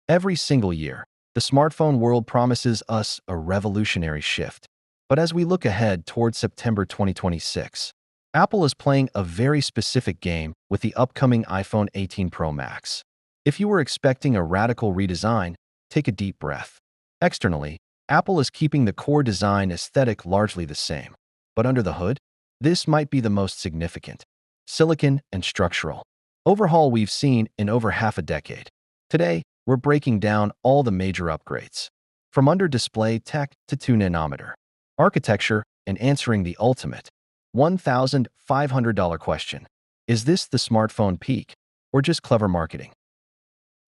Every single year, the smartphone world promises us a revolutionary shift. But as we look ahead towards September 2026, Apple is playing a very specific game with the upcoming iPhone 18 Pro Max. If you were expecting a radical redesign, take a deep breath. Externally, Apple is keeping the core design aesthetic largely the same. But under the hood, this might be the most significant silicon and structural overhaul we've seen in over half a decade. Today, we're breaking down all the major upgrades, from under-display tech to 2-nanometer architecture, and answering the ultimate $1,500 question. Is this the smartphone peak, or just clever marketing?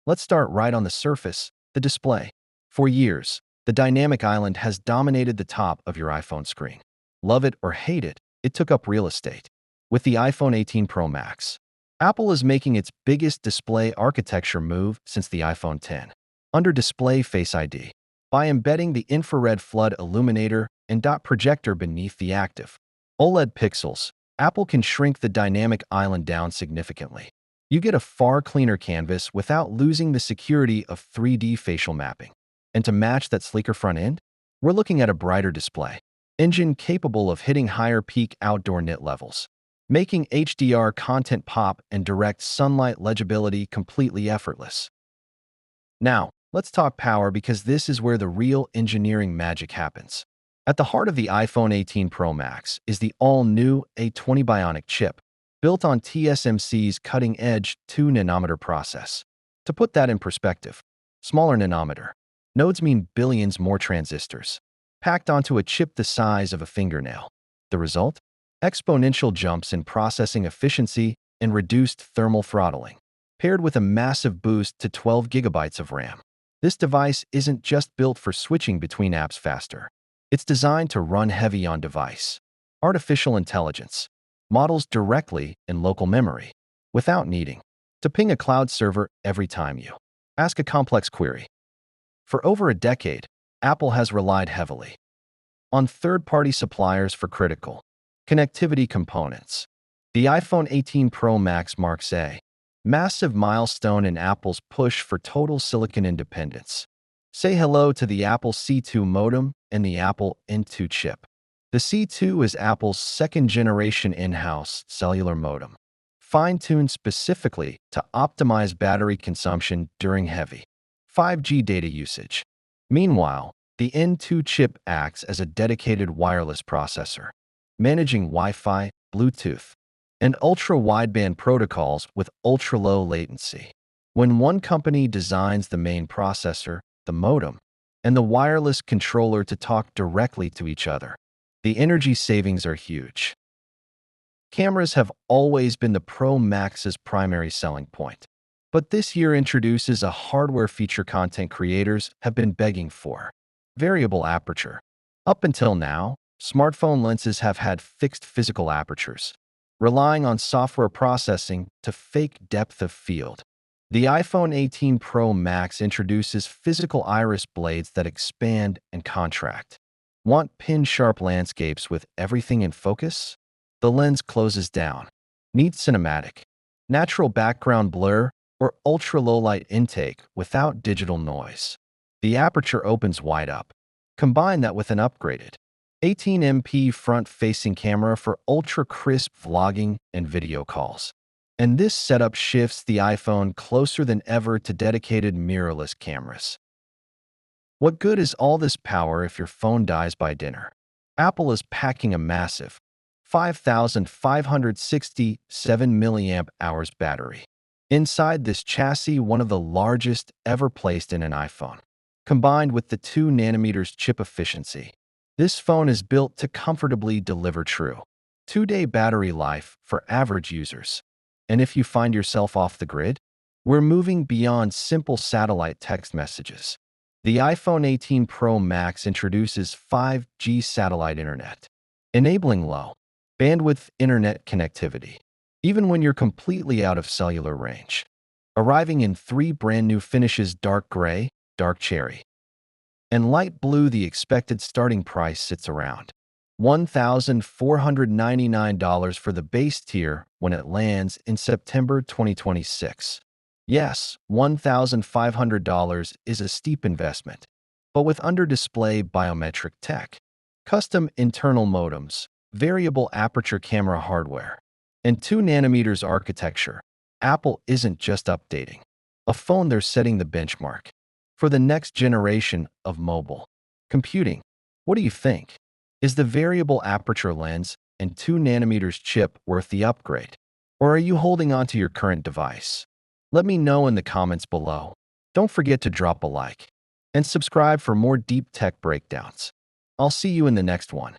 Let's start right on the surface, the display. For years, the dynamic island has dominated the top of your iPhone screen. Love it or hate it, it took up real estate. With the iPhone 18 Pro Max, Apple is making its biggest display architecture move since the iPhone X. Under-display Face ID. By embedding the infrared flood illuminator and dot projector beneath the active OLED pixels, Apple can shrink the dynamic island down significantly. You get a far cleaner canvas without losing the security of 3D facial mapping. And to match that sleeker front end, we're looking at a brighter display engine capable of hitting higher peak outdoor nit levels, making HDR content pop and direct sunlight legibility completely effortless. Now, let's talk power because this is where the real engineering magic happens. At the heart of the iPhone 18 Pro Max is the all-new A20 Bionic chip, built on TSMC's cutting-edge 2-nanometer process. To put that in perspective, smaller nanometer nodes mean billions more transistors, packed onto a chip the size of a fingernail. The result? Exponential jumps in processing efficiency and reduced thermal throttling, paired with a massive boost to 12 gigabytes of RAM. This device isn't just built for switching between apps faster. It's designed to run heavy on device, artificial intelligence, models directly in local memory, without needing to ping a cloud server every time you ask a complex query. For over a decade, Apple has relied heavily on third-party suppliers for critical connectivity components. The iPhone 18 Pro Max marks a massive milestone in Apple's push for total silicon independence. Say hello to the Apple C2 modem and the Apple N2 chip. The C2 is Apple's second-generation in-house cellular modem, fine-tuned specifically to optimize battery consumption during heavy 5G data usage. Meanwhile, the N2 chip acts as a dedicated wireless processor, managing Wi-Fi, Bluetooth, and ultra-wideband protocols with ultra-low latency. When one company designs the main processor, the modem, and the wireless controller to talk directly to each other, the energy savings are huge. Cameras have always been the Pro Max's primary selling point, but this year introduces a hardware feature content creators have been begging for: variable aperture. Up until now, smartphone lenses have had fixed physical apertures, relying on software processing to fake depth of field. The iPhone 18 Pro Max introduces physical iris blades that expand and contract. Want pin-sharp landscapes with everything in focus? The lens closes down. Need cinematic, natural background blur, or ultra-low light intake without digital noise? The aperture opens wide up. Combine that with an upgraded 18MP front-facing camera for ultra-crisp vlogging and video calls. And this setup shifts the iPhone closer than ever to dedicated mirrorless cameras. What good is all this power if your phone dies by dinner? Apple is packing a massive 5,567 milliamp hours battery inside this chassis, one of the largest ever placed in an iPhone. Combined with the 2 nanometers chip efficiency, this phone is built to comfortably deliver true 2-day battery life for average users. And if you find yourself off the grid, we're moving beyond simple satellite text messages. The iPhone 18 Pro Max introduces 5G satellite internet, enabling low bandwidth internet connectivity, even when you're completely out of cellular range. Arriving in 3 brand new finishes: dark gray, dark cherry, and light blue. The expected starting price sits around $1,499 for the base tier when it lands in September 2026. Yes, $1,500 is a steep investment, but with under-display biometric tech, custom internal modems, variable aperture camera hardware, and 2 nanometers architecture, Apple isn't just updating a phone, they're setting the benchmark for the next generation of mobile computing. What do you think? Is the variable aperture lens and 2 nanometers chip worth the upgrade? Or are you holding on to your current device? Let me know in the comments below. Don't forget to drop a like and subscribe for more deep tech breakdowns. I'll see you in the next one.